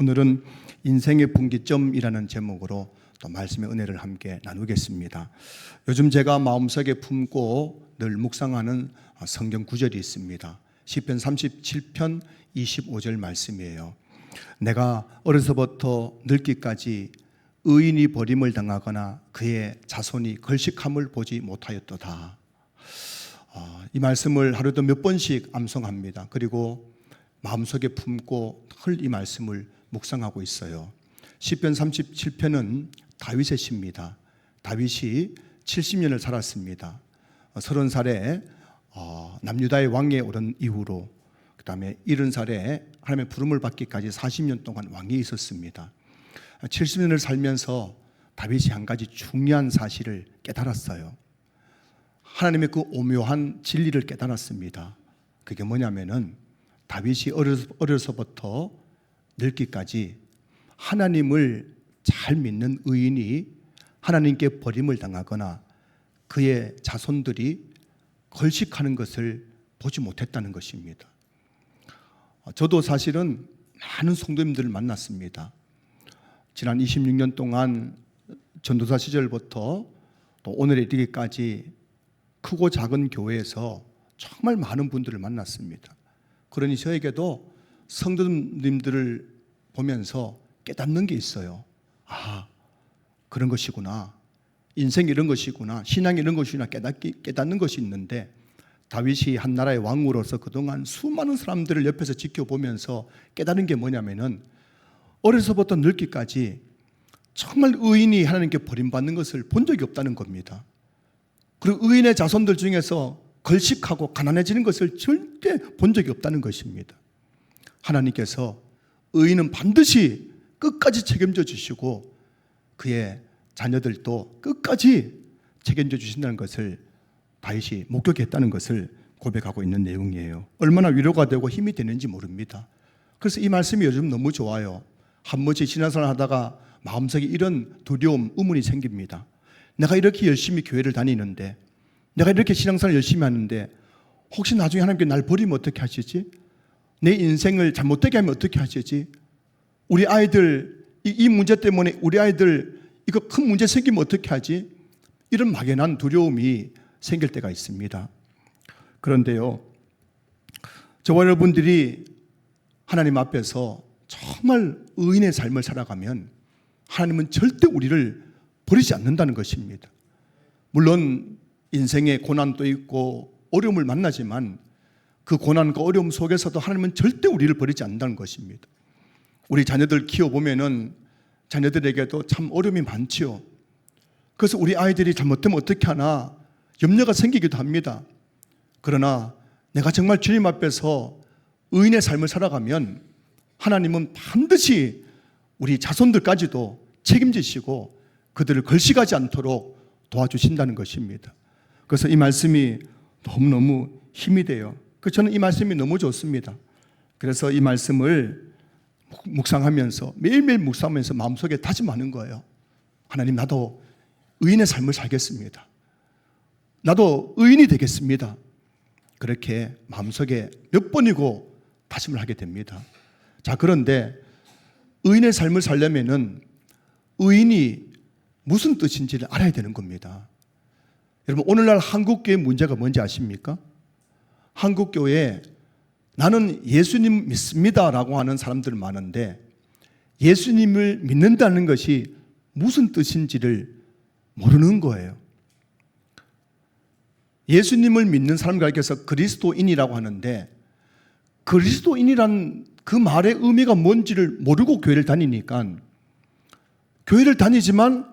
오늘은 인생의 분기점이라는 제목으로 또 말씀의 은혜를 함께 나누겠습니다. 요즘 제가 마음속에 품고 늘 묵상하는 성경 구절이 있습니다. 시편 37편 25절 말씀이에요. 내가 어려서부터 늙기까지 의인이 버림을 당하거나 그의 자손이 걸식함을 보지 못하였도다. 이 말씀을 하루도 몇 번씩 암송합니다. 그리고 마음속에 품고 늘 이 말씀을 묵상하고 있어요. 시편 37편은 다윗의 시입니다. 다윗이 70년을 살았습니다. 30살에 남유다의 왕위에 오른 이후로 그 다음에 70살에 하나님의 부름을 받기까지 40년 동안 왕위에 있었습니다. 70년을 살면서 다윗이 한 가지 중요한 사실을 깨달았어요. 하나님의 그 오묘한 진리를 깨달았습니다. 그게 뭐냐면은 다윗이 어려서부터 늙기까지 하나님을 잘 믿는 의인이 하나님께 버림을 당하거나 그의 자손들이 걸식하는 것을 보지 못했다는 것입니다. 저도 사실은 많은 성도님들을 만났습니다. 지난 26년 동안 전도사 시절부터 또 오늘에 이르기까지 크고 작은 교회에서 정말 많은 분들을 만났습니다. 그러니 저에게도 성도님들을 보면서 깨닫는 게 있어요. 그런 것이구나. 인생이 이런 것이구나. 신앙이 이런 것이구나. 깨닫는 것이 있는데 다윗이 한 나라의 왕으로서 그동안 수많은 사람들을 옆에서 지켜보면서 깨닫는 게 뭐냐면은 어려서부터 늙기까지 정말 의인이 하나님께 버림받는 것을 본 적이 없다는 겁니다. 그리고 의인의 자손들 중에서 걸식하고 가난해지는 것을 절대 본 적이 없다는 것입니다. 하나님께서 의인은 반드시 끝까지 책임져 주시고 그의 자녀들도 끝까지 책임져 주신다는 것을 다윗이 목격했다는 것을 고백하고 있는 내용이에요. 얼마나 위로가 되고 힘이 되는지 모릅니다. 그래서 이 말씀이 요즘 너무 좋아요. 한 번씩 신앙생활 하다가 마음속에 이런 두려움, 의문이 생깁니다. 내가 이렇게 열심히 교회를 다니는데, 내가 이렇게 신앙생활 열심히 하는데 혹시 나중에 하나님께 날 버리면 어떻게 하시지? 내 인생을 잘못되게 하면 어떻게 하시지? 우리 아이들 이 문제 때문에 우리 아이들 이거 큰 문제 생기면 어떻게 하지? 이런 막연한 두려움이 생길 때가 있습니다. 그런데요, 저와 여러분들이 하나님 앞에서 정말 의인의 삶을 살아가면 하나님은 절대 우리를 버리지 않는다는 것입니다. 물론 인생에 고난도 있고 어려움을 만나지만 그 고난과 어려움 속에서도 하나님은 절대 우리를 버리지 않는다는 것입니다. 우리 자녀들 키워보면은 자녀들에게도 참 어려움이 많지요. 그래서 우리 아이들이 잘못되면 어떻게 하나 염려가 생기기도 합니다. 그러나 내가 정말 주님 앞에서 의인의 삶을 살아가면 하나님은 반드시 우리 자손들까지도 책임지시고 그들을 걸식하지 않도록 도와주신다는 것입니다. 그래서 이 말씀이 너무너무 힘이 돼요. 저는 이 말씀이 너무 좋습니다. 그래서 이 말씀을 묵상하면서 매일매일 묵상하면서 마음속에 다짐하는 거예요. 하나님, 나도 의인의 삶을 살겠습니다. 나도 의인이 되겠습니다. 그렇게 마음속에 몇 번이고 다짐을 하게 됩니다. 자, 그런데 의인의 삶을 살려면은 의인이 무슨 뜻인지를 알아야 되는 겁니다. 여러분, 오늘날 한국교회 문제가 뭔지 아십니까? 한국교회에 나는 예수님 믿습니다 라고 하는 사람들 많은데 예수님을 믿는다는 것이 무슨 뜻인지를 모르는 거예요. 예수님을 믿는 사람을 가리켜서 그리스도인이라고 하는데 그리스도인이란 그 말의 의미가 뭔지를 모르고 교회를 다니니까 교회를 다니지만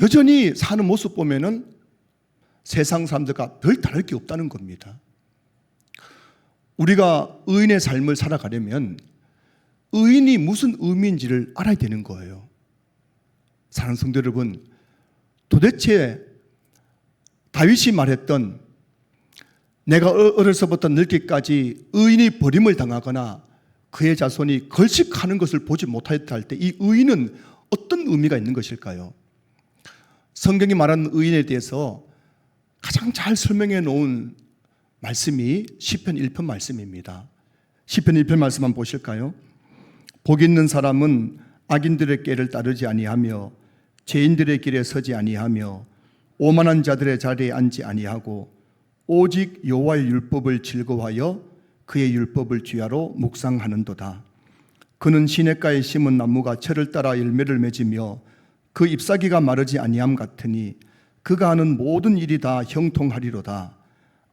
여전히 사는 모습 보면은 세상 사람들과 별 다를 게 없다는 겁니다. 우리가 의인의 삶을 살아가려면 의인이 무슨 의미인지를 알아야 되는 거예요. 사랑하는 성도 여러분, 도대체 다윗이 말했던 내가 어려서부터 늙기까지 의인이 버림을 당하거나 그의 자손이 걸식하는 것을 보지 못하였다 할 때 이 의인은 어떤 의미가 있는 것일까요? 성경이 말하는 의인에 대해서 가장 잘 설명해 놓은 말씀이 시편 1편 말씀입니다. 시편 1편 말씀 한번 보실까요? 복 있는 사람은 악인들의 길을 따르지 아니하며 죄인들의 길에 서지 아니하며 오만한 자들의 자리에 앉지 아니하고 오직 여호와의 율법을 즐거워하여 그의 율법을 주야로 묵상하는도다. 그는 시냇가에 심은 나무가 철을 따라 열매를 맺으며 그 잎사귀가 마르지 아니함 같으니 그가 하는 모든 일이 다 형통하리로다.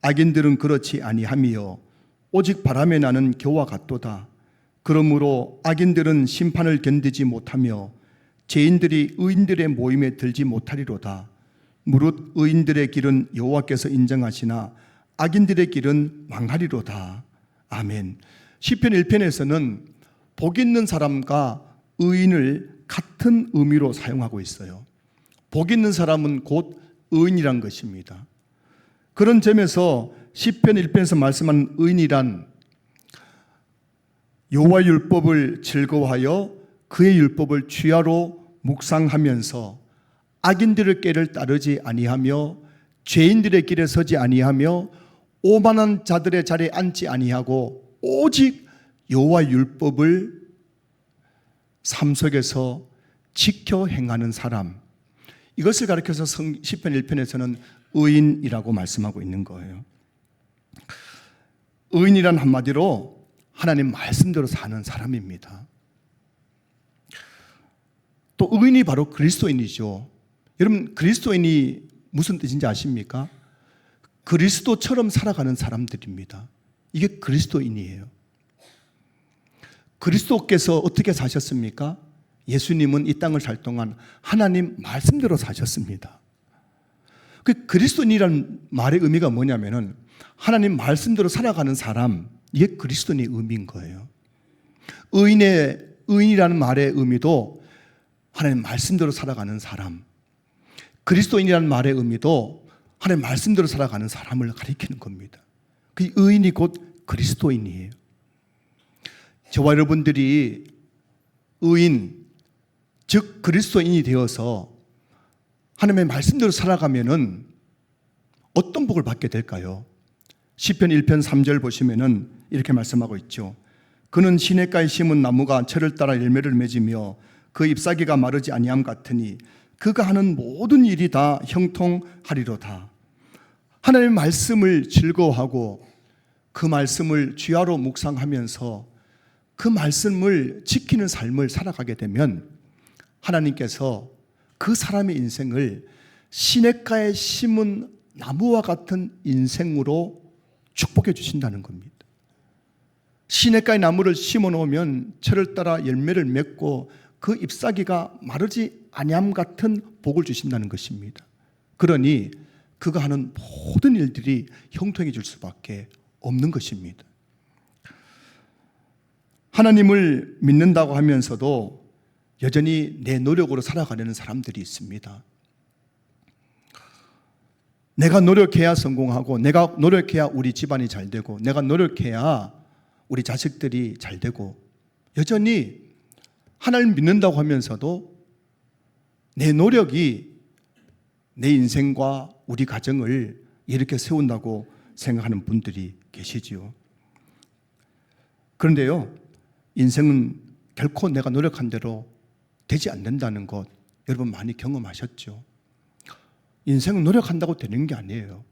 악인들은 그렇지 아니하며 오직 바람에 나는 겨와 같도다. 그러므로 악인들은 심판을 견디지 못하며 죄인들이 의인들의 모임에 들지 못하리로다. 무릇 의인들의 길은 여호와께서 인정하시나 악인들의 길은 망하리로다. 아멘. 시편 1편에서는 복 있는 사람과 의인을 같은 의미로 사용하고 있어요. 복 있는 사람은 곧 의인이란 것입니다. 그런 점에서 시편 1편에서 말씀한 의인이란 여호와의 율법을 즐거워하여 그의 율법을 주야로 묵상하면서 악인들의 길을 따르지 아니하며 죄인들의 길에 서지 아니하며 오만한 자들의 자리에 앉지 아니하고 오직 여호와의 율법을 삶 속에서 지켜 행하는 사람, 이것을 가리켜서 시편 1편에서는 의인이라고 말씀하고 있는 거예요. 의인이란 한마디로 하나님 말씀대로 사는 사람입니다. 또 의인이 바로 그리스도인이죠. 여러분, 그리스도인이 무슨 뜻인지 아십니까? 그리스도처럼 살아가는 사람들입니다. 이게 그리스도인이에요. 그리스도께서 어떻게 사셨습니까? 예수님은 이 땅을 살 동안 하나님 말씀대로 사셨습니다. 그 그리스도인이라는 말의 의미가 뭐냐면은 하나님 말씀대로 살아가는 사람, 이게 그리스도인의 의미인 거예요. 의인이라는 말의 의미도 하나님 말씀대로 살아가는 사람, 그리스도인이라는 말의 의미도 하나님 말씀대로 살아가는 사람을 가리키는 겁니다. 그 의인이 곧 그리스도인이에요. 저와 여러분들이 의인, 즉 그리스도인이 되어서 하나님의 말씀대로 살아가면은 어떤 복을 받게 될까요? 시편 1편 3절 보시면은 이렇게 말씀하고 있죠. 그는 시냇가에 심은 나무가 철을 따라 열매를 맺으며 그 잎사귀가 마르지 아니함 같으니 그가 하는 모든 일이 다 형통하리로다. 하나님의 말씀을 즐거워하고 그 말씀을 주야로 묵상하면서 그 말씀을 지키는 삶을 살아가게 되면 하나님께서 그 사람의 인생을 시냇가에 심은 나무와 같은 인생으로 축복해 주신다는 겁니다. 시냇가에 나무를 심어 놓으면 철을 따라 열매를 맺고 그 잎사귀가 마르지 아니함 같은 복을 주신다는 것입니다. 그러니 그가 하는 모든 일들이 형통해질 수밖에 없는 것입니다. 하나님을 믿는다고 하면서도 여전히 내 노력으로 살아가려는 사람들이 있습니다. 내가 노력해야 성공하고, 내가 노력해야 우리 집안이 잘 되고, 내가 노력해야 우리 자식들이 잘 되고, 여전히 하나님 믿는다고 하면서도 내 노력이 내 인생과 우리 가정을 이렇게 세운다고 생각하는 분들이 계시지요. 그런데요, 인생은 결코 내가 노력한 대로 되지 않는다는 것 여러분 많이 경험하셨죠. 인생은 노력한다고 되는 게 아니에요.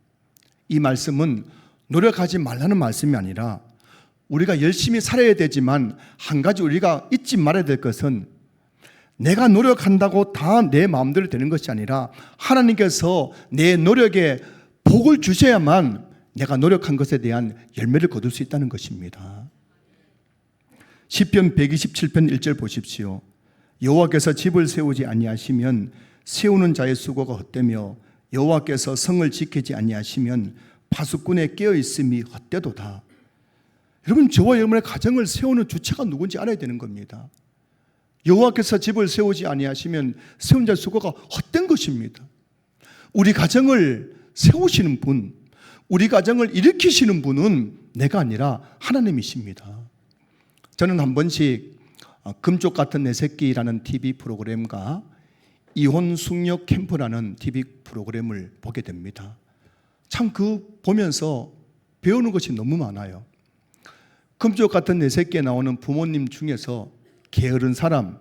이 말씀은 노력하지 말라는 말씀이 아니라 우리가 열심히 살아야 되지만 한 가지 우리가 잊지 말아야 될 것은 내가 노력한다고 다 내 마음대로 되는 것이 아니라 하나님께서 내 노력에 복을 주셔야만 내가 노력한 것에 대한 열매를 거둘 수 있다는 것입니다. 시편 127편 1절 보십시오. 여호와께서 집을 세우지 아니하시면 세우는 자의 수고가 헛되며 여호와께서 성을 지키지 아니하시면 파수꾼에 깨어 있음이 헛되도다. 여러분, 저와 여러분의 가정을 세우는 주체가 누군지 알아야 되는 겁니다. 여호와께서 집을 세우지 아니하시면 세운 자의 수고가 헛된 것입니다. 우리 가정을 세우시는 분, 우리 가정을 일으키시는 분은 내가 아니라 하나님이십니다. 저는 한 번씩 금쪽 같은 내 새끼라는 TV 프로그램과 이혼 숙녀 캠프라는 TV 프로그램을 보게 됩니다. 참 그 보면서 배우는 것이 너무 많아요. 금쪽 같은 내 새끼에 나오는 부모님 중에서 게으른 사람,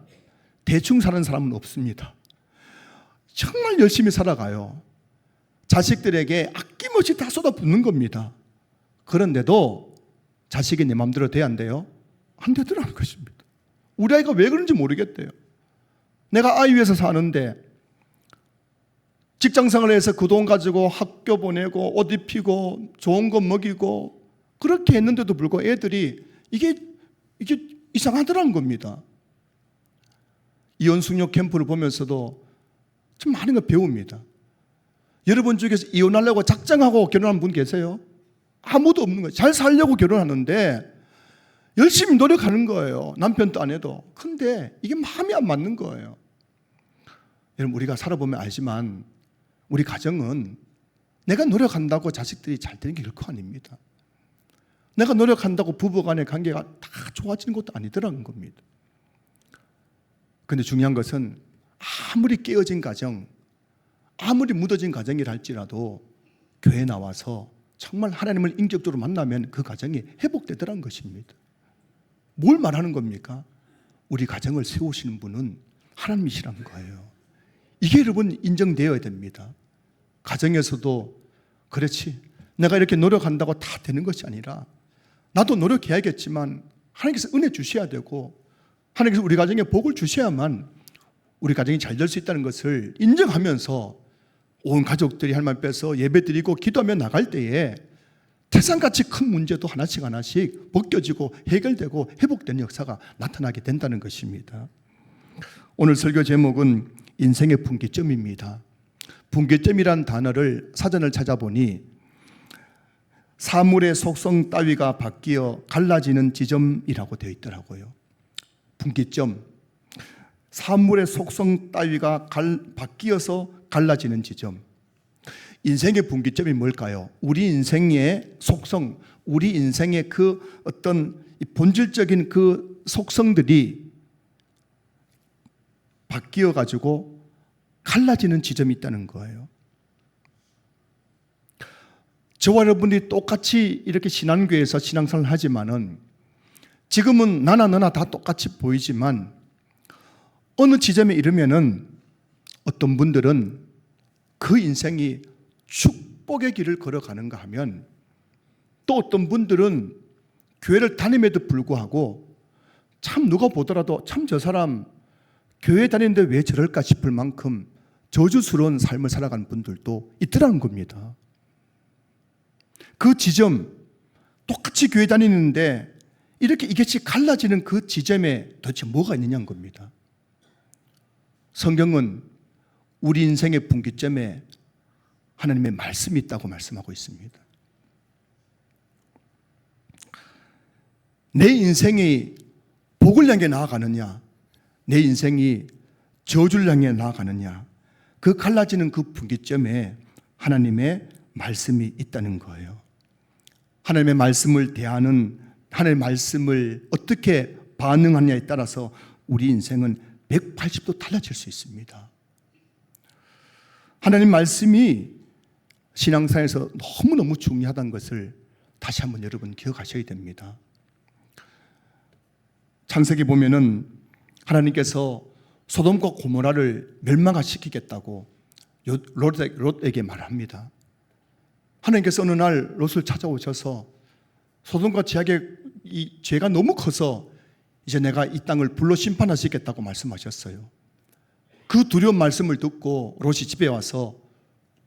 대충 사는 사람은 없습니다. 정말 열심히 살아가요. 자식들에게 아낌없이 다 쏟아붓는 겁니다. 그런데도 자식이 내 마음대로 돼야 안 돼요? 안 되더라는 것입니다. 우리 아이가 왜 그런지 모르겠대요. 내가 아이 위해서 사는데 직장생활을 해서 그 돈 가지고 학교 보내고 옷 입히고 좋은 거 먹이고 그렇게 했는데도 불구하고 애들이 이게 이상하더라는 겁니다. 이혼숙녀 캠프를 보면서도 좀 많은 걸 배웁니다. 여러분 중에서 이혼하려고 작정하고 결혼한 분 계세요? 아무도 없는 거예요. 잘 살려고 결혼하는데 열심히 노력하는 거예요. 남편도 아내도. 근데 이게 마음이 안 맞는 거예요. 여러분, 우리가 살아보면 알지만 우리 가정은 내가 노력한다고 자식들이 잘 되는 게 결코 아닙니다. 내가 노력한다고 부부간의 관계가 다 좋아지는 것도 아니더라는 겁니다. 그런데 중요한 것은 아무리 깨어진 가정, 아무리 무뎌진 가정이라 할지라도 교회에 나와서 정말 하나님을 인격적으로 만나면 그 가정이 회복되더라는 것입니다. 뭘 말하는 겁니까? 우리 가정을 세우시는 분은 하나님이시라는 거예요. 이게 여러분 인정되어야 됩니다. 가정에서도 그렇지, 내가 이렇게 노력한다고 다 되는 것이 아니라 나도 노력해야겠지만 하나님께서 은혜 주셔야 되고 하나님께서 우리 가정에 복을 주셔야만 우리 가정이 잘 될 수 있다는 것을 인정하면서 온 가족들이 하나님 앞에서 예배드리고 기도하며 나갈 때에 태산같이 큰 문제도 하나씩 하나씩 벗겨지고 해결되고 회복되는 역사가 나타나게 된다는 것입니다. 오늘 설교 제목은 인생의 분기점입니다. 분기점이란 단어를 사전을 찾아보니 사물의 속성 따위가 바뀌어 갈라지는 지점이라고 되어 있더라고요. 분기점, 사물의 속성 따위가 바뀌어서 갈라지는 지점. 인생의 분기점이 뭘까요? 우리 인생의 속성, 우리 인생의 그 어떤 본질적인 그 속성들이 바뀌어 가지고 갈라지는 지점이 있다는 거예요. 저와 여러분이 똑같이 이렇게 신앙교회에서 신앙생활을 하지만은 지금은 나나 너나 다 똑같이 보이지만 어느 지점에 이르면은 어떤 분들은 그 인생이 축복의 길을 걸어가는가 하면 또 어떤 분들은 교회를 다님에도 불구하고 참 누가 보더라도 참 저 사람 교회 다니는데 왜 저럴까 싶을 만큼 저주스러운 삶을 살아가는 분들도 있더라는 겁니다. 그 지점, 똑같이 교회 다니는데 이렇게 이get이 갈라지는 그 지점에 도대체 뭐가 있느냐는 겁니다. 성경은 우리 인생의 분기점에 하나님의 말씀이 있다고 말씀하고 있습니다. 내 인생이 복을 향해 나아가느냐, 내 인생이 저주를 향해 나아가느냐, 그 갈라지는 그 분기점에 하나님의 말씀이 있다는 거예요. 하나님의 말씀을 대하는, 하나님의 말씀을 어떻게 반응하느냐에 따라서 우리 인생은 180도 달라질 수 있습니다. 하나님 말씀이 신앙생활에서 너무너무 중요하다는 것을 다시 한번 여러분 기억하셔야 됩니다. 창세기 보면은 하나님께서 소돔과 고모라를 멸망시키겠다고 롯에게 말합니다. 하나님께서 어느 날 롯을 찾아오셔서 소돔과 지악의 이 죄가 너무 커서 이제 내가 이 땅을 불로 심판하시겠다고 말씀하셨어요. 그 두려운 말씀을 듣고 롯이 집에 와서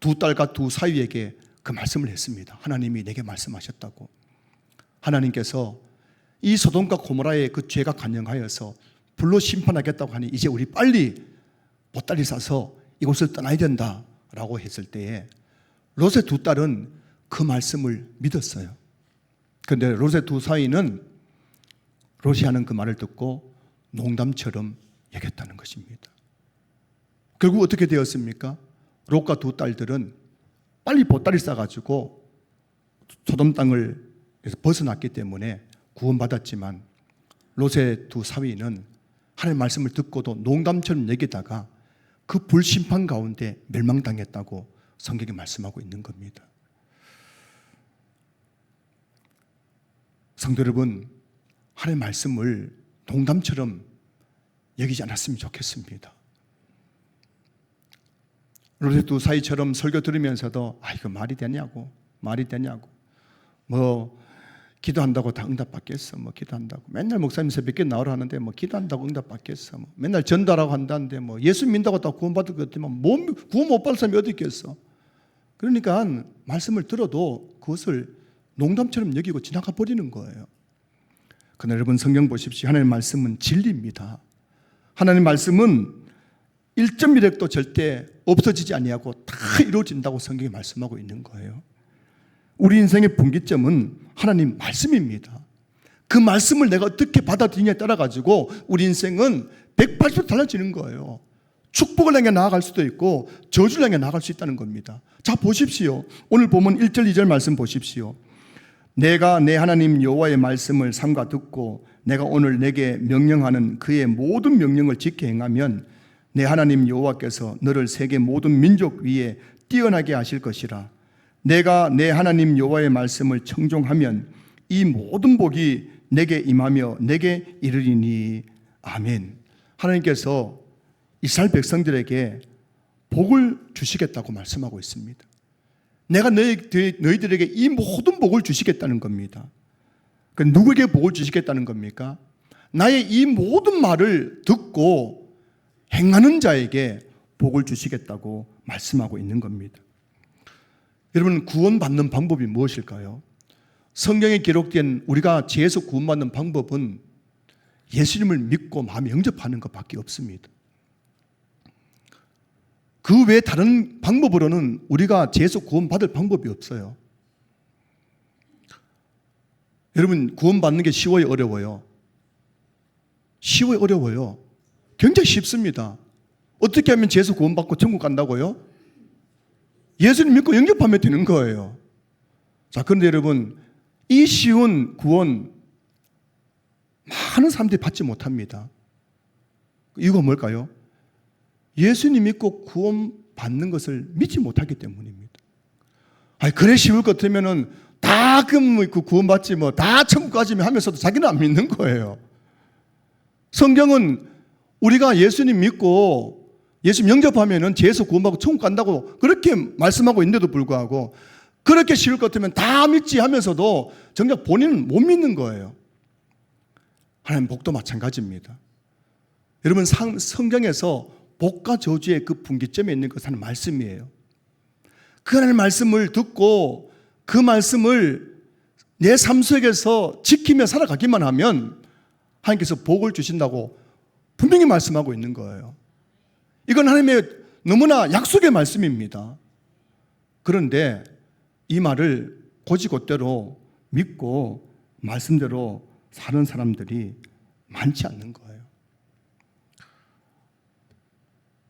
두 딸과 두 사위에게 그 말씀을 했습니다. 하나님이 내게 말씀하셨다고. 하나님께서 이 소돔과 고모라의 그 죄가 간영하여서 불로 심판하겠다고 하니 이제 우리 빨리 보따리 싸서 이곳을 떠나야 된다라고 했을 때에 롯의 두 딸은 그 말씀을 믿었어요. 그런데 롯의 두 사위는 롯이 하는 그 말을 듣고 농담처럼 여겼다는 것입니다. 결국 어떻게 되었습니까? 롯과 두 딸들은 빨리 보따리 싸가지고 소돔 땅을 벗어났기 때문에 구원받았지만 롯의 두 사위는 하나님의 말씀을 듣고도 농담처럼 여기다가 그 불심판 가운데 멸망당했다고 성경이 말씀하고 있는 겁니다. 성도 여러분, 하나님의 말씀을 농담처럼 여기지 않았으면 좋겠습니다. 로레트 사이처럼 설교 들으면서도 이거 말이 되냐고 뭐 기도한다고 다 응답받겠어 뭐 기도한다고 맨날 목사님 새벽에 나오라 하는데 뭐 기도한다고 응답받겠어 뭐 맨날 전도하라고 한다는데 뭐 예수 믿는다고 다 구원받을 것 같으면 구원 못 받을 사람이 어디 있겠어. 그러니까 말씀을 들어도 그것을 농담처럼 여기고 지나가 버리는 거예요. 그러나 여러분 성경 보십시오. 하나님의 말씀은 진리입니다. 하나님의 말씀은 1.1핵도 절대 없어지지 아니하고 다 이루어진다고 성경이 말씀하고 있는 거예요. 우리 인생의 분기점은 하나님 말씀입니다. 그 말씀을 내가 어떻게 받아들이냐에 따라 가지고 우리 인생은 180도 달라지는 거예요. 축복을 향해 나아갈 수도 있고 저주를 향해 나아갈 수 있다는 겁니다. 자 보십시오. 오늘 보면 1절 2절 말씀 보십시오. 내가 내 하나님 여호와의 말씀을 삼가 듣고 내가 오늘 내게 명령하는 그의 모든 명령을 지켜 행하면 내 하나님 여호와께서 너를 세계 모든 민족 위에 뛰어나게 하실 것이라. 내가 내 하나님 여호와의 말씀을 청종하면 이 모든 복이 내게 임하며 내게 이르리니. 아멘. 하나님께서 이스라엘 백성들에게 복을 주시겠다고 말씀하고 있습니다. 내가 너희들에게 이 모든 복을 주시겠다는 겁니다. 그 누구에게 복을 주시겠다는 겁니까? 나의 이 모든 말을 듣고 행하는 자에게 복을 주시겠다고 말씀하고 있는 겁니다. 여러분, 구원받는 방법이 무엇일까요? 성경에 기록된 우리가 죄에서 구원받는 방법은 예수님을 믿고 마음에 영접하는 것밖에 없습니다. 그 외에 다른 방법으로는 우리가 죄에서 구원받을 방법이 없어요. 여러분, 구원받는 게 쉬워요, 어려워요? 쉬워요, 어려워요? 굉장히 쉽습니다. 어떻게 하면 죄에서 구원받고 천국 간다고요? 예수님 믿고 영접하면 되는 거예요. 자, 그런데 여러분, 이 쉬운 구원 많은 사람들이 받지 못합니다. 이유가 뭘까요? 예수님 믿고 구원받는 것을 믿지 못하기 때문입니다. 그래 쉬울 것 같으면은 다 그 구원받지 뭐 다 천국 가지면 하면서도 자기는 안 믿는 거예요. 성경은 우리가 예수님 믿고 예수님 영접하면은 죄에서 구원받고 천국 간다고 그렇게 말씀하고 있는데도 불구하고 그렇게 쉬울 것 같으면 다 믿지 하면서도 정작 본인은 못 믿는 거예요. 하나님 복도 마찬가지입니다. 여러분, 성경에서 복과 저주의 그 분기점에 있는 것은 말씀이에요. 그 하나님의 말씀을 듣고 그 말씀을 내 삶 속에서 지키며 살아가기만 하면 하나님께서 복을 주신다고 분명히 말씀하고 있는 거예요. 이건 하나님의 너무나 약속의 말씀입니다. 그런데 이 말을 곧이곧대로 믿고 말씀대로 사는 사람들이 많지 않는 거예요.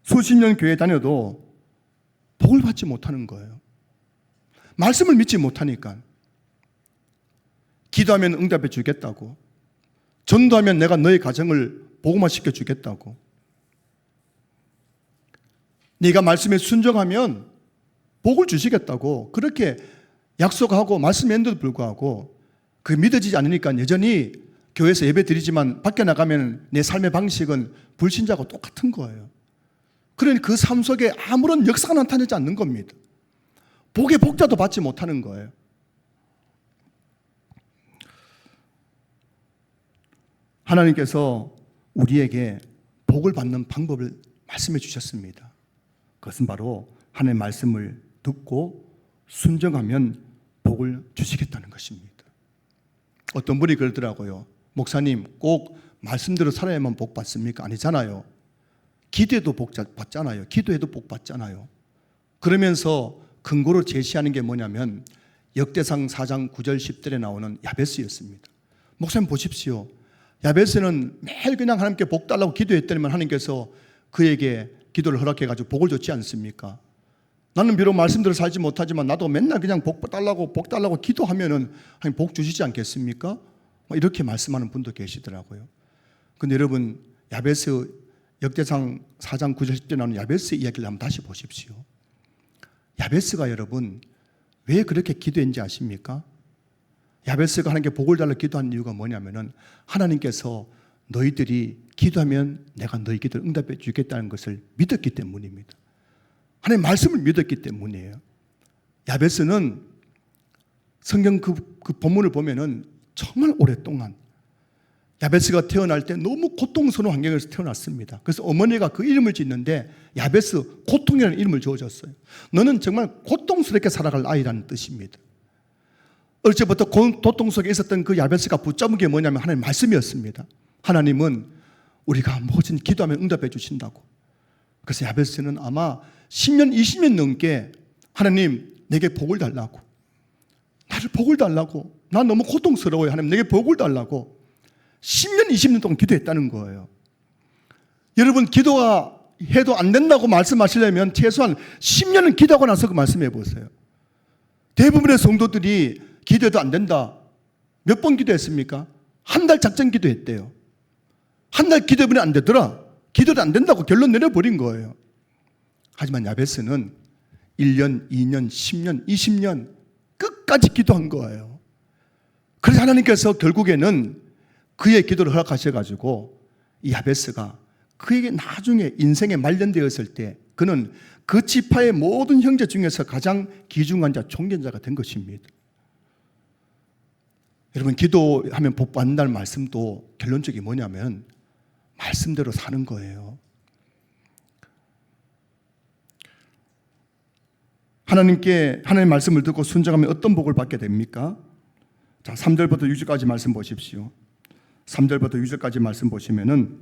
수십 년 교회 다녀도 복을 받지 못하는 거예요. 말씀을 믿지 못하니까. 기도하면 응답해 주겠다고, 전도하면 내가 너의 가정을 복음화 시켜주겠다고, 네가 말씀에 순종하면 복을 주시겠다고 그렇게 약속하고 말씀했는데도 불구하고 그게 믿어지지 않으니까 여전히 교회에서 예배 드리지만 밖에 나가면 내 삶의 방식은 불신자하고 똑같은 거예요. 그러니 그 삶 속에 아무런 역사가 나타나지 않는 겁니다. 복의 복자도 받지 못하는 거예요. 하나님께서 우리에게 복을 받는 방법을 말씀해 주셨습니다. 그것은 바로 하나님의 말씀을 듣고 순종하면 복을 주시겠다는 것입니다. 어떤 분이 그러더라고요. 목사님, 꼭 말씀대로 살아야만 복 받습니까? 아니잖아요. 기도해도 복 받잖아요. 기도해도 복 받잖아요. 그러면서 근거로 제시하는 게 뭐냐면 역대상 4장 9절 10절에 나오는 야베스였습니다. 목사님 보십시오. 야베스는 매일 그냥 하나님께 복 달라고 기도했더니만 하나님께서 그에게 기도를 허락해가지고 복을 줬지 않습니까? 나는 비록 말씀대로 살지 못하지만 나도 맨날 그냥 복 달라고 기도하면은 하나님 복 주시지 않겠습니까? 이렇게 말씀하는 분도 계시더라고요. 근데 여러분, 야베스 역대상 4장 9절 10절에 나오는 야베스 이야기를 한번 다시 보십시오. 야베스가 여러분 왜 그렇게 기도했는지 아십니까? 야베스가 하나님께 복을 달라고 기도한 이유가 뭐냐면은 하나님께서 너희들이 기도하면 내가 너희 기도를 응답해 주겠다는 것을 믿었기 때문입니다. 하나님의 말씀을 믿었기 때문이에요. 야베스는 성경 그 본문을 보면은 정말 오랫동안 야베스가 태어날 때 너무 고통스러운 환경에서 태어났습니다. 그래서 어머니가 그 이름을 짓는데 야베스, 고통이라는 이름을 지어줬어요. 너는 정말 고통스럽게 살아갈 아이라는 뜻입니다. 어릴 때부터 고통 속에 있었던 그 야베스가 붙잡은 게 뭐냐면 하나님의 말씀이었습니다. 하나님은 우리가 뭐든 기도하면 응답해 주신다고. 그래서 야베스는 아마 10년, 20년 넘게 하나님 내게 복을 달라고, 나를 복을 달라고, 난 너무 고통스러워요, 하나님 내게 복을 달라고 10년, 20년 동안 기도했다는 거예요. 여러분, 기도가 해도 안 된다고 말씀하시려면 최소한 10년은 기도하고 나서 그 말씀해 보세요. 대부분의 성도들이 기도해도 안 된다, 몇 번 기도했습니까? 한 달 작전 기도했대요. 한 달 기도해보니 안 되더라, 기도도 안 된다고 결론 내려버린 거예요. 하지만 야베스는 1년, 2년, 10년, 20년 끝까지 기도한 거예요. 그래서 하나님께서 결국에는 그의 기도를 허락하셔가지고 이 야베스가 그에게 나중에 인생에 말년되었을 때 그는 그 지파의 모든 형제 중에서 가장 귀중한 자, 존경자가 된 것입니다. 여러분, 기도하면 복 받는다는 말씀도 결론적이 뭐냐면 말씀대로 사는 거예요. 하나님의 말씀을 듣고 순종하면 어떤 복을 받게 됩니까? 자, 3절부터 6절까지 말씀 보십시오. 3절부터 6절까지 말씀 보시면은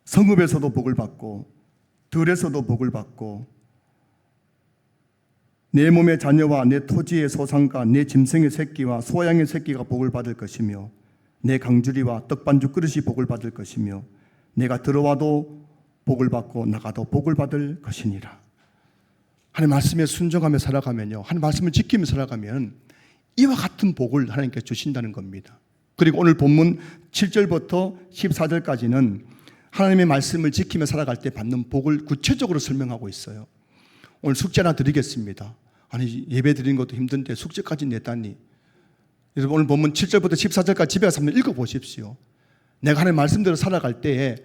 성읍에서도 복을 받고 들에서도 복을 받고 내 몸의 자녀와 내 토지의 소산과 내 짐승의 새끼와 소양의 새끼가 복을 받을 것이며 내 강주리와 떡반죽 그릇이 복을 받을 것이며 내가 들어와도 복을 받고 나가도 복을 받을 것이니라. 하나님 말씀에 순종하며 살아가면요, 하나님 말씀을 지키며 살아가면 이와 같은 복을 하나님께 주신다는 겁니다. 그리고 오늘 본문 7절부터 14절까지는 하나님의 말씀을 지키며 살아갈 때 받는 복을 구체적으로 설명하고 있어요. 오늘 숙제 하나 드리겠습니다. 아니, 예배 드리는 것도 힘든데 숙제까지 냈다니. 그래서 오늘 본문 7절부터 14절까지 집에 가서 한번 읽어보십시오. 내가 하나님의 말씀대로 살아갈 때에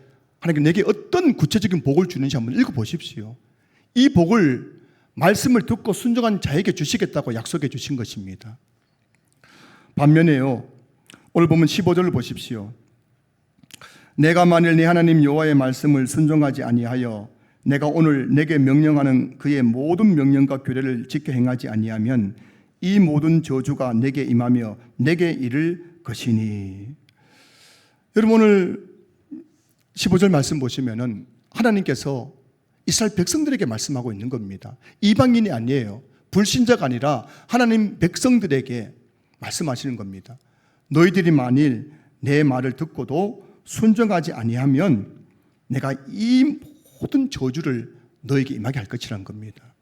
하나님께 내게 어떤 구체적인 복을 주는지 한번 읽어보십시오. 이 복을 말씀을 듣고 순종한 자에게 주시겠다고 약속해 주신 것입니다. 반면에요, 오늘 보면 15절을 보십시오. 내가 만일 네 하나님 여호와의 말씀을 순종하지 아니하여 내가 오늘 내게 명령하는 그의 모든 명령과 규례를 지켜 행하지 아니하면 이 모든 저주가 내게 임하며 내게 이를 것이니. 여러분, 오늘 15절 말씀 보시면은 하나님께서 이스라엘 백성들에게 말씀하고 있는 겁니다. 이방인이 아니에요. 불신자가 아니라 하나님 백성들에게 말씀하시는 겁니다. 너희들이 만일 내 말을 듣고도 순종하지 아니하면 내가 이 모든 저주를 너에게 임하게 할 것이라는 겁니다.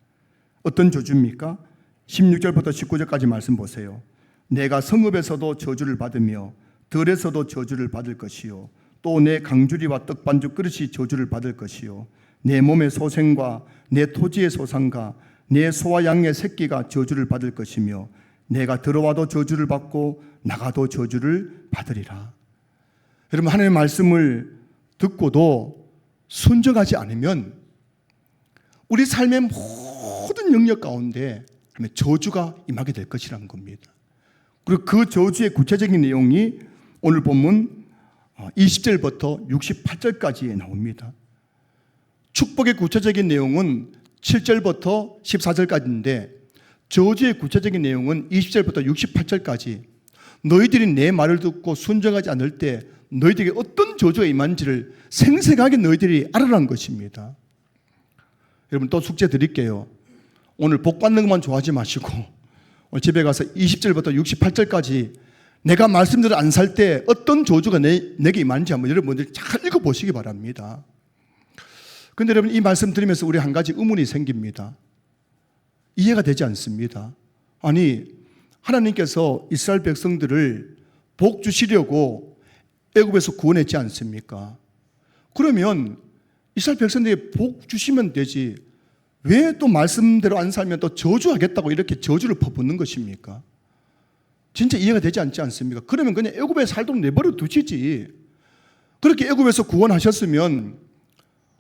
어떤 저주입니까? 16절부터 19절까지 말씀 보세요. 내가 성읍에서도 저주를 받으며 들에서도 저주를 받을 것이요 또 내 강주리와 떡반죽 그릇이 저주를 받을 것이요 내 몸의 소생과 내 토지의 소산과 내 소와 양의 새끼가 저주를 받을 것이며 내가 들어와도 저주를 받고 나가도 저주를 받으리라. 여러분, 하나님의 말씀을 듣고도 순종하지 않으면 우리 삶의 모든 영역 가운데 저주가 임하게 될 것이라는 겁니다. 그리고 그 저주의 구체적인 내용이 오늘 본문 20절부터 68절까지 나옵니다. 축복의 구체적인 내용은 7절부터 14절까지인데 저주의 구체적인 내용은 20절부터 68절까지 너희들이 내 말을 듣고 순종하지 않을 때 너희들에게 어떤 저주가 임한지를 생생하게 너희들이 알아라는 것입니다. 여러분, 또 숙제 드릴게요. 오늘 복 받는 것만 좋아하지 마시고 오늘 집에 가서 20절부터 68절까지 내가 말씀대로 안 살 때 어떤 저주가 내게 임하는지 한번 여러분들이 잘 읽어보시기 바랍니다. 그런데 여러분, 이 말씀 들으면서 우리 한 가지 의문이 생깁니다. 이해가 되지 않습니다. 아니, 하나님께서 이스라엘 백성들을 복 주시려고 애굽에서 구원했지 않습니까? 그러면 이스라엘 백성들에게 복 주시면 되지 왜 또 말씀대로 안 살면 또 저주하겠다고 이렇게 저주를 퍼붓는 것입니까? 진짜 이해가 되지 않지 않습니까? 그러면 그냥 애굽에 살도록 내버려 두시지. 그렇게 애굽에서 구원하셨으면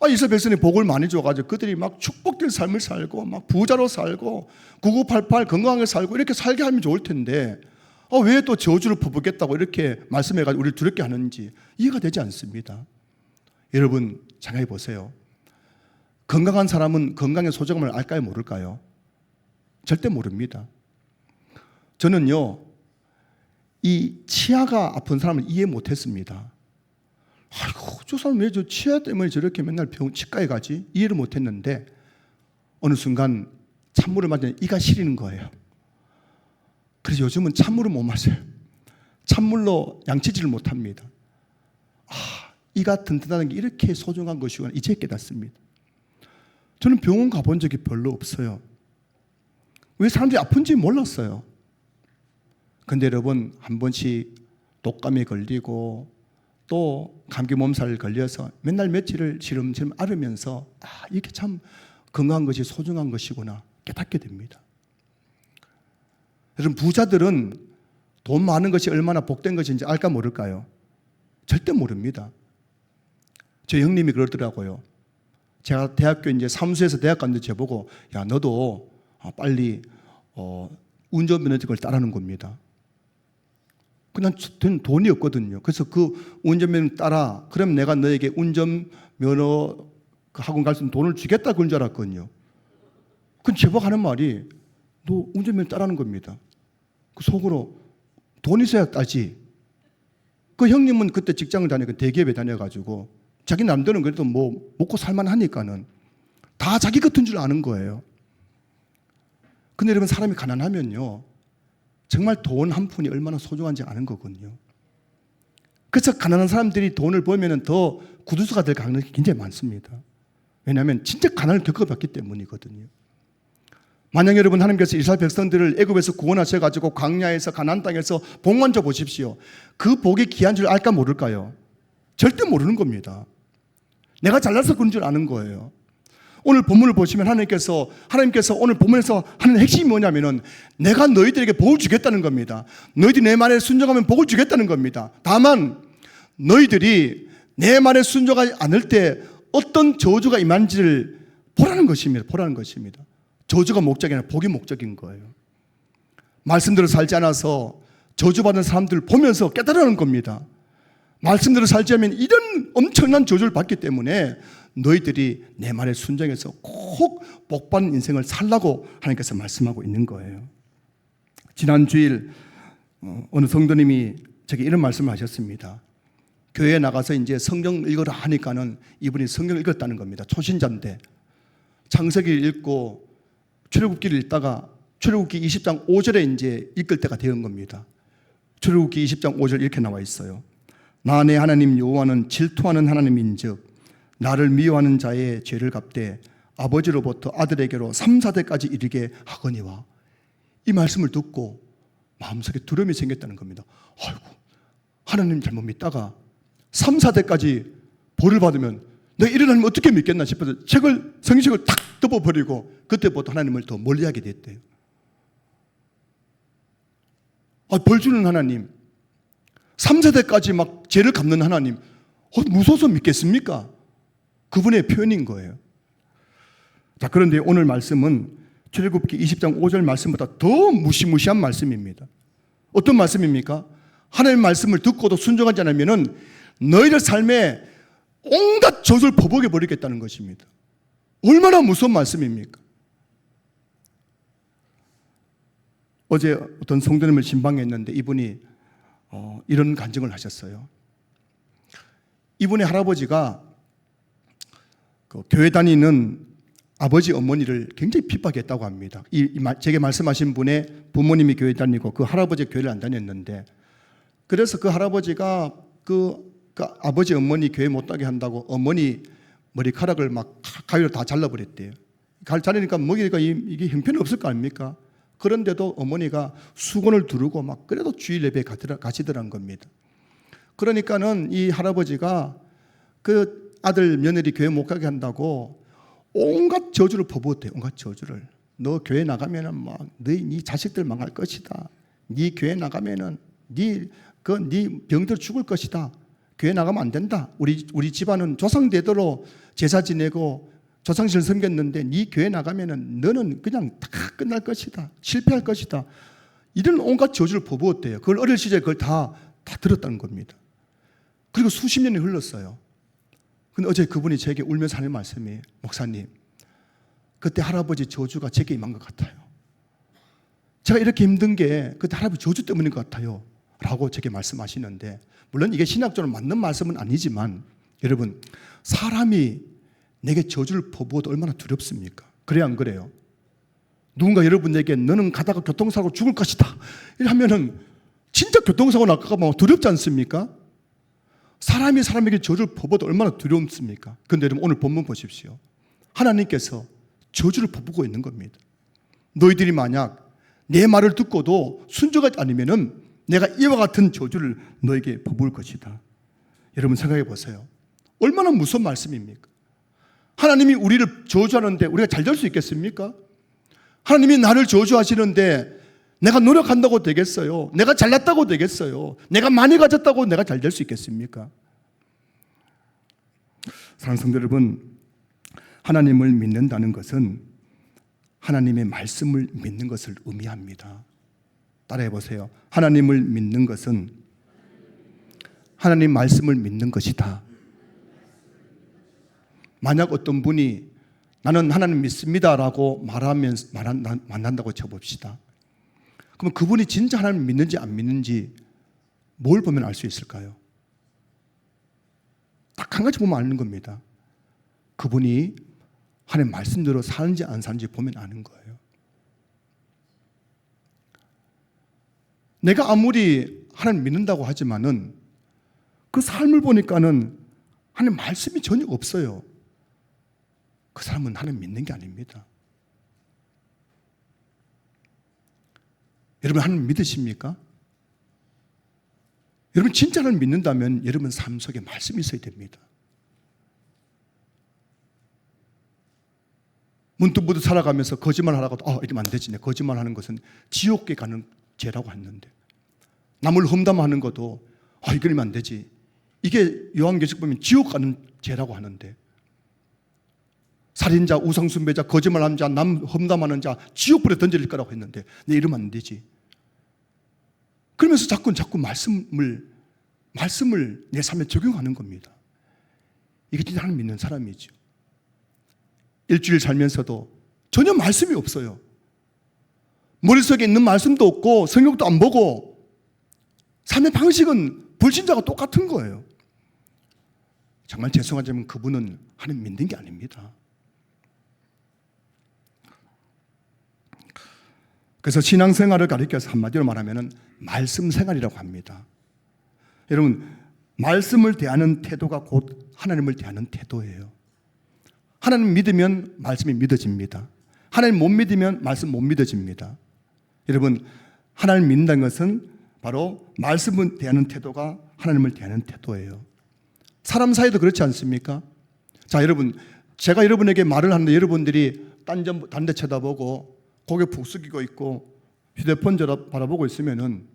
이스라엘 백성이 복을 많이 줘가지고 그들이 막 축복될 삶을 살고 막 부자로 살고 9988 건강하게 살고 이렇게 살게 하면 좋을 텐데 왜 또 저주를 퍼붓겠다고 이렇게 말씀해가지고 우리를 두렵게 하는지 이해가 되지 않습니다. 여러분 생각해 보세요. 건강한 사람은 건강의 소중함을 알까요 모를까요? 절대 모릅니다. 저는요 이 치아가 아픈 사람을 이해 못했습니다. 아이고 저 사람 왜 저 치아 때문에 저렇게 맨날 치과에 가지? 이해를 못했는데 어느 순간 찬물을 마시니 이가 시리는 거예요. 그래서 요즘은 찬물을 못 마셔요. 찬물로 양치질을 못합니다. 이가 튼튼하다는 게 이렇게 소중한 것이구나 이제 깨닫습니다. 저는 병원 가본 적이 별로 없어요. 왜 사람들이 아픈지 몰랐어요. 근데 여러분 한 번씩 독감에 걸리고 또 감기 몸살 걸려서 맨날 며칠을 시름시름 앓으면서 이게 참 건강한 것이 소중한 것이구나 깨닫게 됩니다. 여러분 부자들은 돈 많은 것이 얼마나 복된 것인지 알까 모를까요? 절대 모릅니다. 저 형님이 그러더라고요. 제가 대학교 이제 사무소에서 대학 갔는데 저보고 야 너도 빨리 운전면허증을 따라는 겁니다. 그냥 저는 돈이 없거든요. 그래서 그 운전면허 따라 그럼 내가 너에게 운전면허 학원 갈 수 있는 돈을 주겠다 그런 줄 알았거든요. 그럼 제보가 하는 말이 너 운전면허 따라는 겁니다. 그 속으로 돈 있어야 따지. 그 형님은 그때 직장을 다니고 대기업에 다녀가지고 자기 남들은 그래도 뭐 먹고 살만하니까는 다 자기 같은 줄 아는 거예요. 근데 여러분 사람이 가난하면요 정말 돈 한 푼이 얼마나 소중한지 아는 거거든요. 그래서 가난한 사람들이 돈을 벌면 더 구두수가 될 가능성이 굉장히 많습니다. 왜냐하면 진짜 가난을 겪어봤기 때문이거든요. 만약 여러분 하나님께서 이스라엘 백성들을 애굽에서 구원하셔가지고 광야에서 가나안 땅에서 복만 줘 보십시오. 그 복이 귀한 줄 알까 모를까요? 절대 모르는 겁니다. 내가 잘나서 그런 줄 아는 거예요. 오늘 본문을 보시면 하나님께서 오늘 본문에서 하는 핵심이 뭐냐면은 내가 너희들에게 복을 주겠다는 겁니다. 너희들이 내 말에 순종하면 복을 주겠다는 겁니다. 다만 너희들이 내 말에 순종하지 않을 때 어떤 저주가 임한지를 보라는 것입니다. 저주가 목적이 아니라 복이 목적인 거예요. 말씀대로 살지 않아서 저주받은 사람들을 보면서 깨달으는 겁니다. 말씀대로 살지 않으면 이런 엄청난 저주를 받기 때문에 너희들이 내 말에 순종해서 꼭 복받는 인생을 살라고 하나님께서 말씀하고 있는 거예요. 지난 주일 어느 성도님이 제게 이런 말씀을 하셨습니다. 교회에 나가서 이제 성경 읽으라 하니까는 이분이 성경 읽었다는 겁니다. 초신자인데 창세기를 읽고 출애굽기를 읽다가 출애굽기 20장 5절에 이제 읽을 때가 되는 겁니다. 출애굽기 20장 5절 이렇게 나와 있어요. 나 내 하나님 여호와는 질투하는 하나님인즉 나를 미워하는 자의 죄를 갚되 아버지로부터 아들에게로 3, 4대까지 이르게 하거니와. 이 말씀을 듣고 마음속에 두려움이 생겼다는 겁니다. 아이고 하나님 잘못 믿다가 3, 4대까지 벌을 받으면 내가 이런 하나님 어떻게 믿겠나 싶어서 성경책을 탁 덮어버리고 그때부터 하나님을 더 멀리하게 됐대요. 벌 주는 하나님, 3, 4대까지 막 죄를 갚는 하나님, 무서워서 믿겠습니까? 그분의 표현인 거예요. 자, 그런데 오늘 말씀은 출애굽기 20장 5절 말씀보다 더 무시무시한 말씀입니다. 어떤 말씀입니까? 하나님의 말씀을 듣고도 순종하지 않으면 너희들 삶에 온갖 저주를 퍼부어 버리겠다는 것입니다. 얼마나 무서운 말씀입니까? 어제 어떤 성도님을 신방했는데 이분이 이런 간증을 하셨어요. 이분의 할아버지가 교회 다니는 아버지 어머니를 굉장히 핍박했다고 합니다. 제게 말씀하신 분의 부모님이 교회 다니고 그 할아버지 교회를 안 다녔는데 그래서 그 할아버지가 그 아버지 어머니 교회 못 가게 한다고 어머니 머리카락을 막 가위로 다 잘라버렸대요. 자르니까 먹이니까 이게 형편이 없을 거 아닙니까? 그런데도 어머니가 수건을 두르고 막 그래도 주일 예배에 가시더란 겁니다. 그러니까는 이 할아버지가 그 아들 며느리 교회 못 가게 한다고 온갖 저주를 퍼부었대요. 온갖 저주를. 너 교회 나가면은 막 너희 네 자식들 망할 것이다. 네 교회 나가면은 네 병들어 죽을 것이다. 교회 나가면 안 된다. 우리 집안은 조상대대로 제사 지내고 조상신을 섬겼는데 네 교회 나가면은 너는 그냥 다 끝날 것이다. 실패할 것이다. 이런 온갖 저주를 퍼부었대요. 그걸 어릴 시절에 그걸 다 들었다는 겁니다. 그리고 수십 년이 흘렀어요. 근데 어제 그분이 제게 울면서 하는 말씀이, 목사님, 그때 할아버지 저주가 제게 임한 것 같아요. 제가 이렇게 힘든 게 그때 할아버지 저주 때문인 것 같아요 라고 제게 말씀하시는데, 물론 이게 신학적으로 맞는 말씀은 아니지만, 여러분, 사람이 내게 저주를 퍼부어도 얼마나 두렵습니까? 그래요, 안 그래요? 누군가 여러분에게 너는 가다가 교통사고 죽을 것이다 이러면은 진짜 교통사고 날까 봐 두렵지 않습니까? 사람이 사람에게 저주를 퍼부어도 얼마나 두렵습니까? 그런데 여러분, 오늘 본문 보십시오. 하나님께서 저주를 퍼부고 있는 겁니다. 너희들이 만약 내 말을 듣고도 순종하지 않으면은 내가 이와 같은 저주를 너에게 퍼부을 것이다. 여러분 생각해 보세요. 얼마나 무서운 말씀입니까? 하나님이 우리를 저주하는데 우리가 잘 될 수 있겠습니까? 하나님이 나를 저주하시는데 내가 노력한다고 되겠어요? 내가 잘났다고 되겠어요? 내가 많이 가졌다고 내가 잘 될 수 있겠습니까? 사랑하는 성도 여러분, 하나님을 믿는다는 것은 하나님의 말씀을 믿는 것을 의미합니다. 따라해 보세요. 하나님을 믿는 것은 하나님 말씀을 믿는 것이다. 만약 어떤 분이 나는 하나님 믿습니다 라고 만난다고 쳐봅시다. 그럼 그분이 진짜 하나님 믿는지 안 믿는지 뭘 보면 알 수 있을까요? 딱 한 가지 보면 아는 겁니다. 그분이 하나님 말씀대로 사는지 안 사는지 보면 아는 거예요. 내가 아무리 하나님 믿는다고 하지만은 그 삶을 보니까는 하나님 말씀이 전혀 없어요. 그 사람은 하나님 믿는 게 아닙니다. 여러분, 하나님 믿으십니까? 여러분 진짜 하나님 믿는다면 여러분 삶 속에 말씀이 있어야 됩니다. 문득문득 살아가면서 거짓말 하라고도 이러면 안 되지. 내 거짓말하는 것은 지옥에 가는 죄라고 했는데, 남을 험담하는 것도 이러면 안 되지. 이게 요한계시록 보면 지옥 가는 죄라고 하는데, 살인자, 우상숭배자, 거짓말하는 자, 남 험담하는 자 지옥불에 던질 거라고 했는데 내 이러면 안 되지. 그러면서 자꾸 말씀을 내 삶에 적용하는 겁니다. 이게 진짜 하나님 믿는 사람이죠. 일주일 살면서도 전혀 말씀이 없어요. 머릿속에 있는 말씀도 없고 성경도 안 보고 삶의 방식은 불신자가 똑같은 거예요. 정말 죄송하지만 그분은 하나님 믿는 게 아닙니다. 그래서 신앙생활을 가리켜서 한마디로 말하면 말씀 생활이라고 합니다. 여러분, 말씀을 대하는 태도가 곧 하나님을 대하는 태도예요. 하나님 믿으면 말씀이 믿어집니다. 하나님 못 믿으면 말씀 못 믿어집니다. 여러분, 하나님 믿는다는 것은 바로 말씀을 대하는 태도가 하나님을 대하는 태도예요. 사람 사이도 그렇지 않습니까? 자, 여러분, 제가 여러분에게 말을 하는데 여러분들이 딴 데 쳐다보고 고개 푹 숙이고 있고 휴대폰 바라보고 있으면은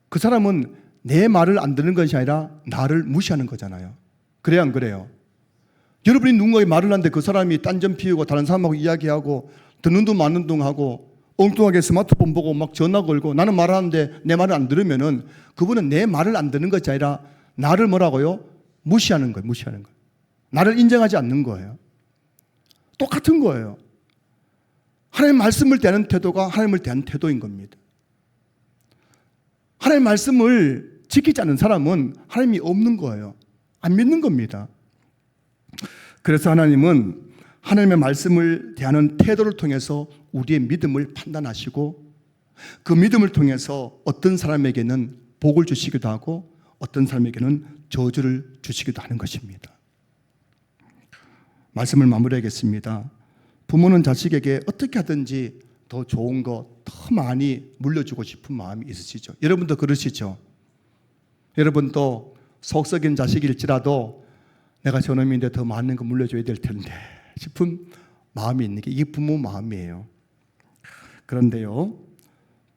그 사람은 내 말을 안 듣는 것이 아니라 나를 무시하는 거잖아요. 그래요, 안 그래요? 여러분이 누군가의 말을 하는데 그 사람이 딴점 피우고 다른 사람하고 이야기하고 듣는 둥 마는 둥 하고 엉뚱하게 스마트폰 보고 막 전화 걸고 나는 말하는데 내 말을 안 들으면은 그분은 내 말을 안 듣는 것이 아니라 나를 뭐라고요? 무시하는 거예요. 무시하는 거예요. 나를 인정하지 않는 거예요. 똑같은 거예요. 하나님 말씀을 대하는 태도가 하나님을 대하는 태도인 겁니다. 하나님 말씀을 지키지 않는 사람은 하나님이 없는 거예요. 안 믿는 겁니다. 그래서 하나님은 하나님의 말씀을 대하는 태도를 통해서 우리의 믿음을 판단하시고 그 믿음을 통해서 어떤 사람에게는 복을 주시기도 하고 어떤 사람에게는 저주를 주시기도 하는 것입니다. 말씀을 마무리하겠습니다. 부모는 자식에게 어떻게 하든지 더 좋은 거 더 많이 물려주고 싶은 마음이 있으시죠? 여러분도 그러시죠? 여러분도 속 썩인 자식일지라도 내가 저놈인데 더 많은 거 물려줘야 될 텐데 싶은 마음이 있는 게 이게 부모 마음이에요. 그런데요,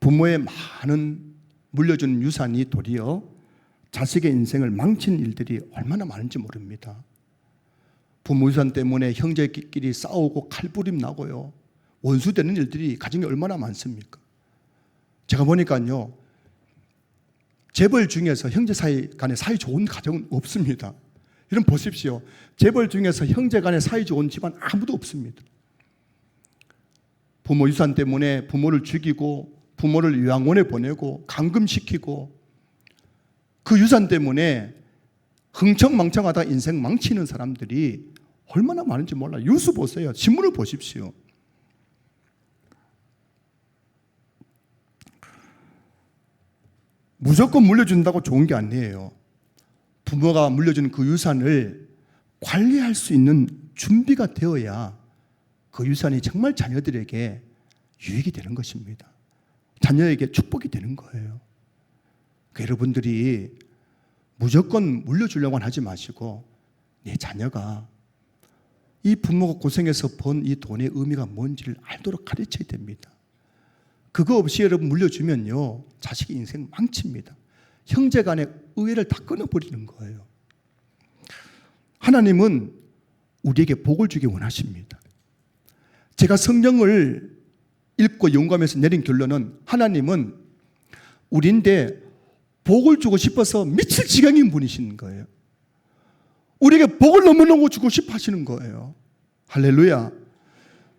부모의 많은 물려주는 유산이 도리어 자식의 인생을 망친 일들이 얼마나 많은지 모릅니다. 부모 유산 때문에 형제끼리 싸우고 칼부림 나고요, 원수되는 일들이 가정에 얼마나 많습니까? 제가 보니까요, 재벌 중에서 형제 사이 간에 사이 좋은 가정은 없습니다. 여러분 보십시오. 재벌 중에서 형제 간에 사이 좋은 집안 아무도 없습니다. 부모 유산 때문에 부모를 죽이고 부모를 요양원에 보내고 감금시키고 그 유산 때문에 흥청망청하다 인생 망치는 사람들이 얼마나 많은지 몰라요. 뉴스 보세요. 신문을 보십시오. 무조건 물려준다고 좋은 게 아니에요. 부모가 물려준 그 유산을 관리할 수 있는 준비가 되어야 그 유산이 정말 자녀들에게 유익이 되는 것입니다. 자녀에게 축복이 되는 거예요. 그러니까 여러분들이 무조건 물려주려고는 하지 마시고 내 자녀가 이 부모가 고생해서 번 이 돈의 의미가 뭔지를 알도록 가르쳐야 됩니다. 그거 없이 여러분 물려주면요, 자식의 인생 망칩니다. 형제 간의 의회를 다 끊어버리는 거예요. 하나님은 우리에게 복을 주기 원하십니다. 제가 성경을 읽고 연구하면서 내린 결론은 하나님은 우리인데 복을 주고 싶어서 미칠 지경인 분이신 거예요. 우리에게 복을 너무너무 주고 싶어 하시는 거예요. 할렐루야.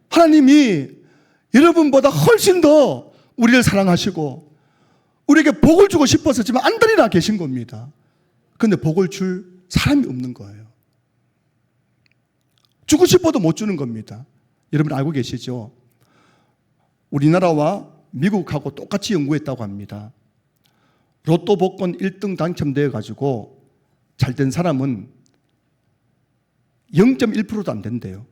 하나님이 여러분보다 훨씬 더 우리를 사랑하시고 우리에게 복을 주고 싶어서 지금 안달이 나 계신 겁니다. 그런데 복을 줄 사람이 없는 거예요. 주고 싶어도 못 주는 겁니다. 여러분 알고 계시죠? 우리나라와 미국하고 똑같이 연구했다고 합니다. 로또 복권 1등 당첨되어 가지고 잘된 사람은 0.1%도 안 된대요.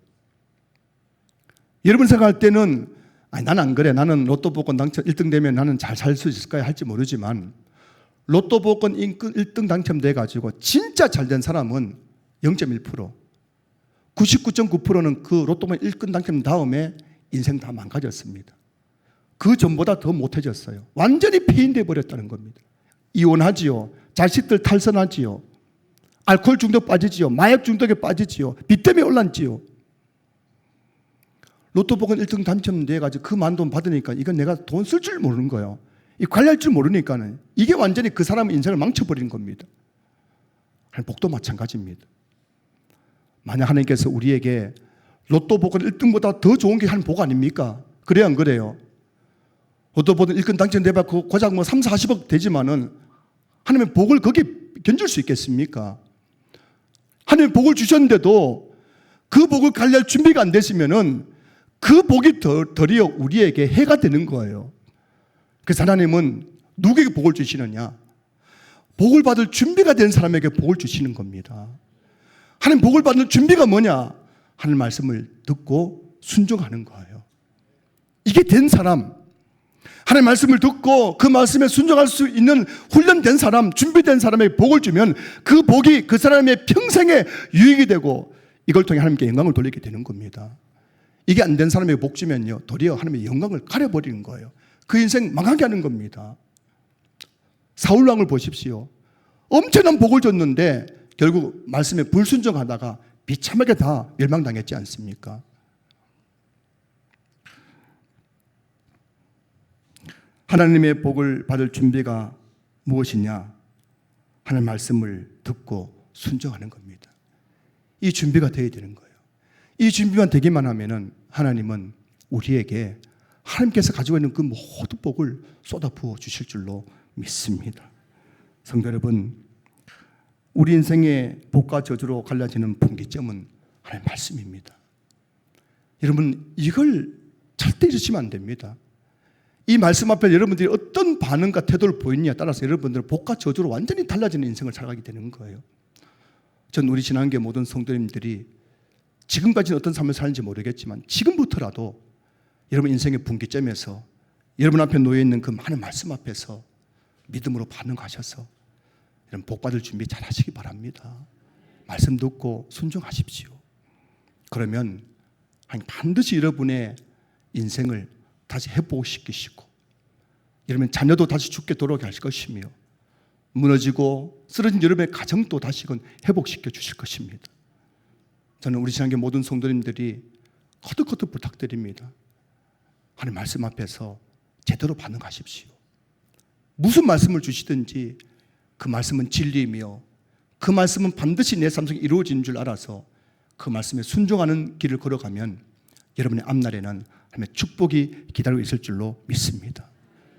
여러분 생각할 때는 나는 안 그래, 나는 로또 복권 당첨 1등 되면 나는 잘 살 수 있을까 할지 모르지만 로또 복권 1등 당첨돼 가지고 진짜 잘된 사람은 0.1%, 99.9%는 그 로또 복권 1등 당첨 다음에 인생 다 망가졌습니다. 그 전보다 더 못해졌어요. 완전히 폐인돼 버렸다는 겁니다. 이혼하지요, 자식들 탈선하지요, 알코올 중독 빠지지요, 마약 중독에 빠지지요, 빚 때문에 올랐지요. 로또 복권 1등 당첨돼가지고 그 많은 돈 받으니까 이건 내가 돈 쓸 줄 모르는 거예요. 이 관리할 줄 모르니까는 이게 완전히 그 사람의 인생을 망쳐버리는 겁니다. 복도 마찬가지입니다. 만약 하나님께서 우리에게 로또 복권 1등보다 더 좋은 게 한 복 아닙니까? 그래야 안 그래요? 로또 복권 1등 당첨돼봐 고작 3, 40억 되지만은 하나님의 복을 거기에 견줄 수 있겠습니까? 하나님의 복을 주셨는데도 그 복을 관리할 준비가 안 되시면은 그 복이 도리어 우리에게 해가 되는 거예요. 그래서 하나님은 누구에게 복을 주시느냐? 복을 받을 준비가 된 사람에게 복을 주시는 겁니다. 하나님 복을 받는 준비가 뭐냐? 하나님 말씀을 듣고 순종하는 거예요. 이게 된 사람, 하나님 말씀을 듣고 그 말씀에 순종할 수 있는 훈련된 사람, 준비된 사람에게 복을 주면 그 복이 그 사람의 평생에 유익이 되고 이걸 통해 하나님께 영광을 돌리게 되는 겁니다. 이게 안 된 사람에게 복 주면요, 도리어 하나님의 영광을 가려버리는 거예요. 그 인생 망하게 하는 겁니다. 사울왕을 보십시오. 엄청난 복을 줬는데 결국 말씀에 불순종하다가 비참하게 다 멸망당했지 않습니까? 하나님의 복을 받을 준비가 무엇이냐? 하나님 말씀을 듣고 순종하는 겁니다. 이 준비가 되어야 되는 거예요. 이 준비만 되기만 하면은 하나님은 우리에게 하나님께서 가지고 있는 그 모든 복을 쏟아부어 주실 줄로 믿습니다. 성도 여러분, 우리 인생의 복과 저주로 갈라지는 분기점은 하나님의 말씀입니다. 여러분, 이걸 절대 잊으시면 안 됩니다. 이 말씀 앞에 여러분들이 어떤 반응과 태도를 보이느냐에 따라서 여러분들은 복과 저주로 완전히 달라지는 인생을 살아가게 되는 거예요. 전 우리 신앙계 모든 성도님들이 지금까지는 어떤 삶을 사는지 모르겠지만 지금부터라도 여러분 인생의 분기점에서 여러분 앞에 놓여있는 그 많은 말씀 앞에서 믿음으로 반응하셔서 여러분 복받을 준비 잘 하시기 바랍니다. 말씀 듣고 순종하십시오. 그러면 반드시 여러분의 인생을 다시 회복시키시고 여러분 자녀도 다시 죽게 돌아오게 하실 것이며 무너지고 쓰러진 여러분의 가정도 다시금 회복시켜 주실 것입니다. 저는 우리 신앙교 모든 성도님들이 거듭거듭 부탁드립니다. 하나님 말씀 앞에서 제대로 반응하십시오. 무슨 말씀을 주시든지 그 말씀은 진리이며 그 말씀은 반드시 내 삶 속에 이루어지는 줄 알아서 그 말씀에 순종하는 길을 걸어가면 여러분의 앞날에는 하나님의 축복이 기다리고 있을 줄로 믿습니다.